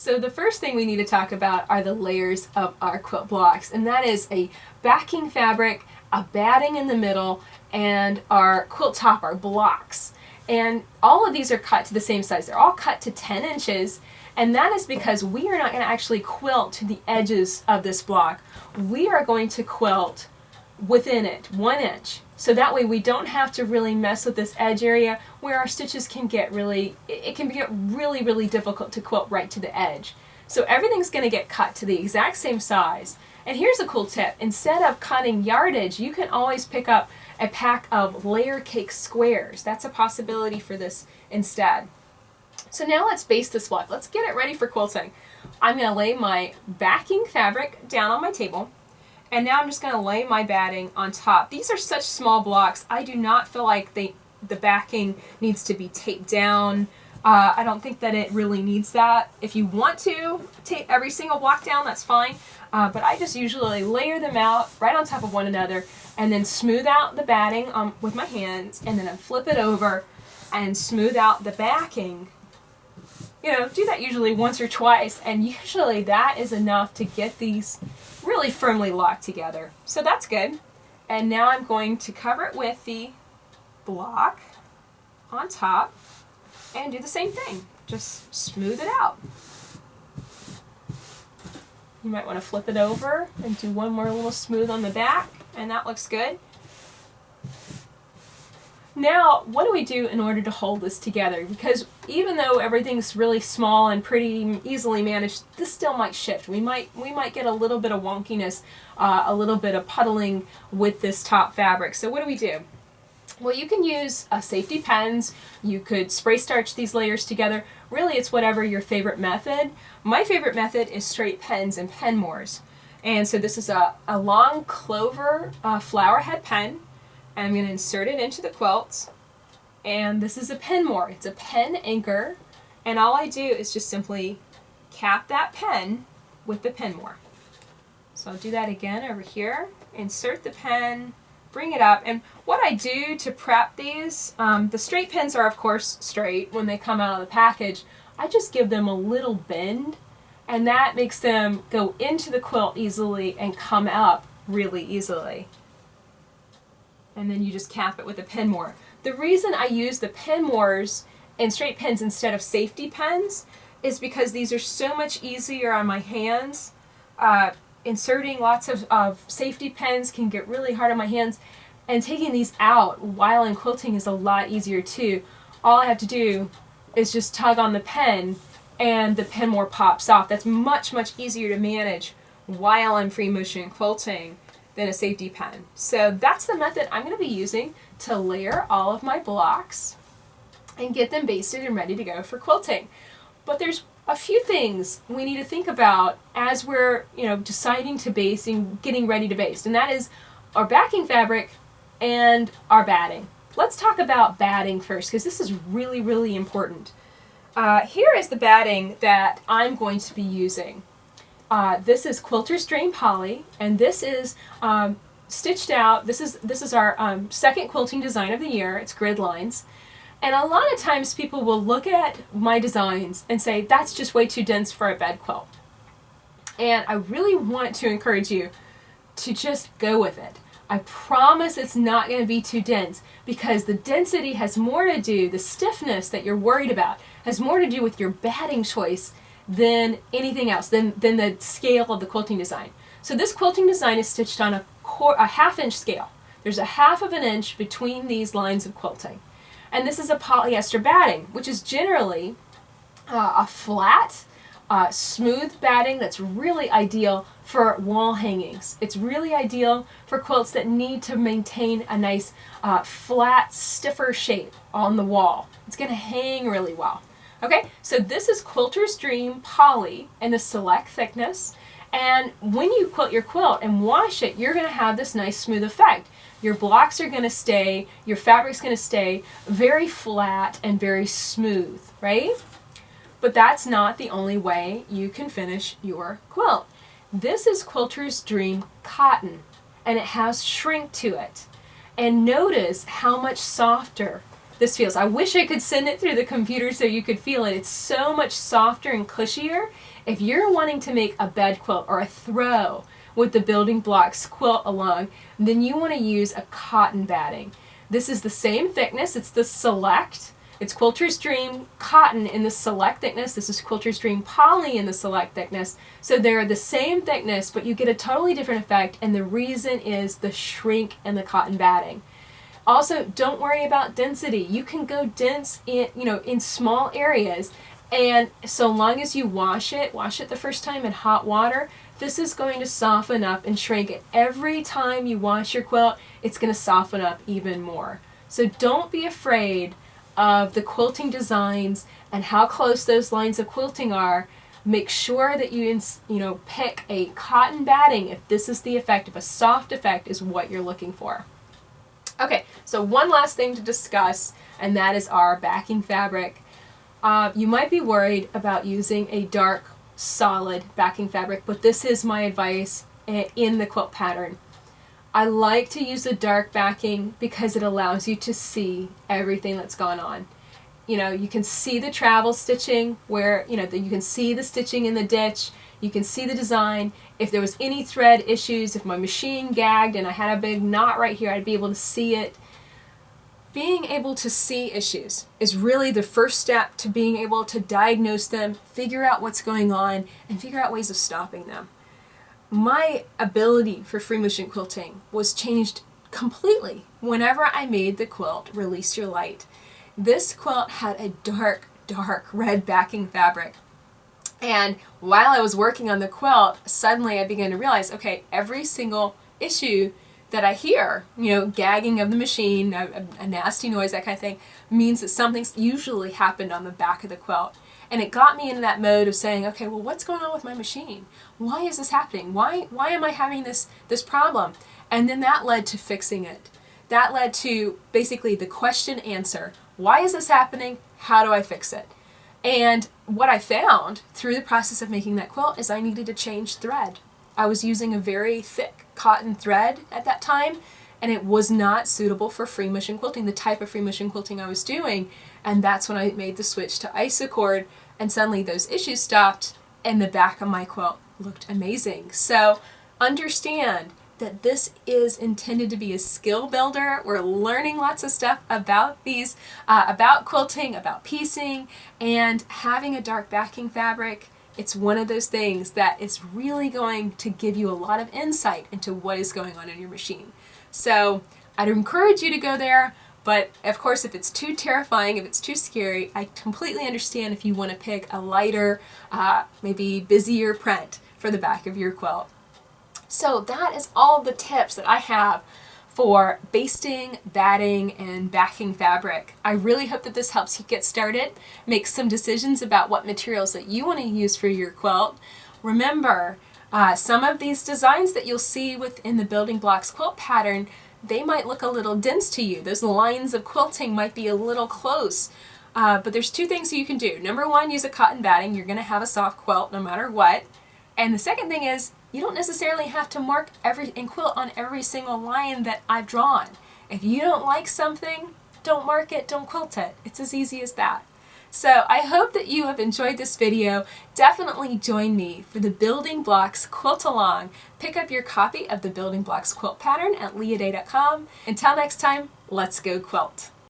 So the first thing we need to talk about are the layers of our quilt blocks, and that is a backing fabric, a batting in the middle, and our quilt top, our blocks. And all of these are cut to the same size. They're all cut to 10 inches, and that is because we are not going to actually quilt to the edges of this block. We are going to quilt within it, 1 inch. So that way we don't have to really mess with this edge area where our stitches can get really, it can get really difficult to quilt right to the edge. So everything's going to get cut to the exact same size. And here's a cool tip. Instead of cutting yardage, you can always pick up a pack of layer cake squares. That's a possibility for this instead. So now let's baste this block. Let's get it ready for quilting. I'm going to lay my backing fabric down on my table. And now I'm just going to lay my batting on top. These are such small blocks. I do not feel like the backing needs to be taped down. I don't think that it really needs that. If you want to tape every single block down, that's fine. But I just usually layer them out right on top of one another and then smooth out the batting with my hands, and then I flip it over and smooth out the backing. You know, do that usually once or twice, and usually that is enough to get these really firmly locked together. So that's good. And now I'm going to cover it with the block on top and do the same thing. Just smooth it out. You might want to flip it over and do one more little smooth on the back, and that looks good. Now, what do we do in order to hold this together? Because even though everything's really small and pretty easily managed, this still might shift. We might get a little bit of wonkiness, a little bit of puddling with this top fabric. So what do we do? Well, you can use safety pens. You could spray starch these layers together. Really, it's whatever your favorite method. My favorite method is straight pens and pen moors. And so this is a long clover flower head pen. And I'm going to insert it into the quilt, and this is a pen moor. It's a pen anchor, and all I do is just simply cap that pen with the pen moor. So I'll do that again over here, insert the pen, bring it up, and what I do to prep these, the straight pens are of course straight when they come out of the package. I just give them a little bend, and that makes them go into the quilt easily and come up really easily. And then you just cap it with a pen moor. The reason I use the pen moors and straight pens instead of safety pens is because these are so much easier on my hands. Inserting lots of safety pens can get really hard on my hands, and taking these out while I'm quilting is a lot easier too. All I have to do is just tug on the pen and the pen moor pops off. That's much easier to manage while I'm free motion quilting than a safety pen. So that's the method I'm going to be using to layer all of my blocks and get them basted and ready to go for quilting. But there's a few things we need to think about as we're, deciding to baste and getting ready to baste, and that is our backing fabric and our batting. Let's talk about batting first, because this is really important. Here is the batting that I'm going to be using. This is Quilter's Dream Poly, and this is stitched out. This is our second quilting design of the year. It's grid lines, and a lot of times people will look at my designs and say that's just way too dense for a bed quilt. And I really want to encourage you to just go with it. I promise it's not going to be too dense, because the density has more to do, the stiffness that you're worried about has more to do with your batting choice than anything else, than the scale of the quilting design. So this quilting design is stitched on a half-inch scale. There's a half of an inch between these lines of quilting. And this is a polyester batting, which is generally a flat, smooth batting that's really ideal for wall hangings. It's really ideal for quilts that need to maintain a nice flat, stiffer shape on the wall. It's going to hang really well. Okay, so this is Quilter's Dream Poly in the select thickness, and when you quilt your quilt and wash it, you're going to have this nice smooth effect. Your blocks are going to stay, your fabric's going to stay very flat and very smooth, right? But that's not the only way you can finish your quilt. This is Quilter's Dream Cotton, and it has shrink to it. And notice how much softer this feels. I wish I could send it through the computer so you could feel it. It's so much softer and cushier. If you're wanting to make a bed quilt or a throw with the building blocks quilt along, then you want to use a cotton batting. This is the same thickness. It's the Select. It's Quilter's Dream cotton in the Select thickness. This is Quilter's Dream poly in the Select thickness. So they're the same thickness, but you get a totally different effect, and the reason is the shrink and the cotton batting. Also, don't worry about density. You can go dense in small areas, and so long as you wash it the first time in hot water, this is going to soften up and shrink it. Every time you wash your quilt, it's going to soften up even more. So don't be afraid of the quilting designs and how close those lines of quilting are. Make sure that you pick a cotton batting if this is the effect, if a soft effect is what you're looking for. Okay, so one last thing to discuss, and that is our backing fabric. You might be worried about using a dark, solid backing fabric, but this is my advice in the quilt pattern. I like to use a dark backing because it allows you to see everything that's gone on. You can see the travel stitching where, you can see the stitching in the ditch. You can see the design. If there was any thread issues, if my machine gagged and I had a big knot right here, I'd be able to see it. Being able to see issues is really the first step to being able to diagnose them, figure out what's going on, and figure out ways of stopping them. My ability for free motion quilting was changed completely whenever I made the quilt Release Your Light. This quilt had a dark, dark red backing fabric. And while I was working on the quilt, suddenly I began to realize, okay, every single issue that I hear, gagging of the machine, a nasty noise, that kind of thing, means that something's usually happened on the back of the quilt. And it got me into that mode of saying, okay, well, what's going on with my machine? Why is this happening? Why am I having this problem? And then that led to fixing it. That led to basically the question answer. Why is this happening? How do I fix it? And what I found through the process of making that quilt is I needed to change thread. I was using a very thick cotton thread at that time, and it was not suitable for free motion quilting, the type of free motion quilting I was doing. And that's when I made the switch to isocord, and suddenly those issues stopped and the back of my quilt looked amazing. So understand that this is intended to be a skill builder. We're learning lots of stuff about these, about quilting, about piecing, and having a dark backing fabric. It's one of those things that is really going to give you a lot of insight into what is going on in your machine. So I'd encourage you to go there, but of course if it's too terrifying, if it's too scary, I completely understand if you want to pick a lighter, maybe busier print for the back of your quilt. So that is all the tips that I have for basting, batting, and backing fabric. I really hope that this helps you get started, make some decisions about what materials that you want to use for your quilt. Remember, some of these designs that you'll see within the building blocks quilt pattern, they might look a little dense to you. Those lines of quilting might be a little close. But there's two things that you can do. Number one, use a cotton batting. You're going to have a soft quilt no matter what. And the second thing is, you don't necessarily have to mark and quilt on every single line that I've drawn. If you don't like something, don't mark it, don't quilt it. It's as easy as that. So I hope that you have enjoyed this video. Definitely join me for the Building Blocks Quilt Along. Pick up your copy of the Building Blocks Quilt Pattern at leahday.com. Until next time, let's go quilt.